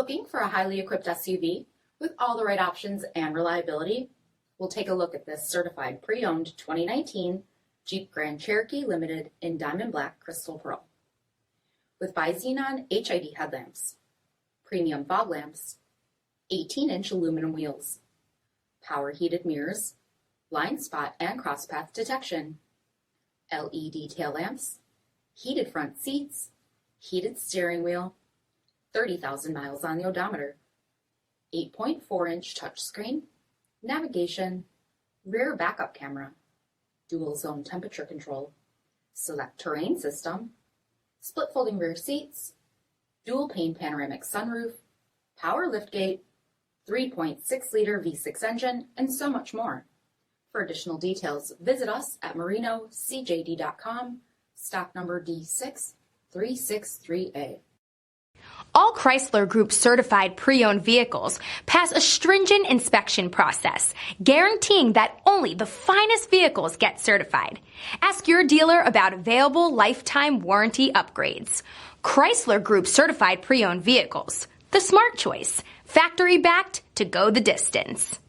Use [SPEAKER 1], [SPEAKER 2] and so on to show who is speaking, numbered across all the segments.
[SPEAKER 1] Looking for a highly equipped SUV with all the right options and reliability? We'll take a look at this certified pre-owned 2019 Jeep Grand Cherokee Limited in Diamond Black Crystal Pearl. With BI-XENON HID headlamps, premium fog lamps, 18-inch aluminum wheels, power heated mirrors, blind spot and crosspath detection, LED tail lamps, heated front seats, heated steering wheel, 30,000 miles on the odometer, 8.4-inch touchscreen, navigation, rear backup camera, dual zone temperature control, select terrain system, split folding rear seats, dual pane panoramic sunroof, power liftgate, 3.6-liter V6 engine, and so much more. For additional details, visit us at marinocjd.com, stock number D6363A.
[SPEAKER 2] All Chrysler Group certified pre-owned vehicles pass a stringent inspection process, guaranteeing that only the finest vehicles get certified. Ask your dealer about available lifetime warranty upgrades. Chrysler Group certified pre-owned vehicles, the smart choice, factory backed to go the distance.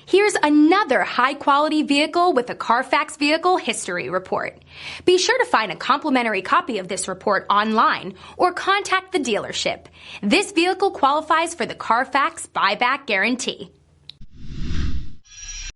[SPEAKER 2] Here's another high-quality vehicle with a CARFAX vehicle history report. Be sure to find a complimentary copy of this report online or contact the dealership. This vehicle qualifies for the CARFAX buyback guarantee.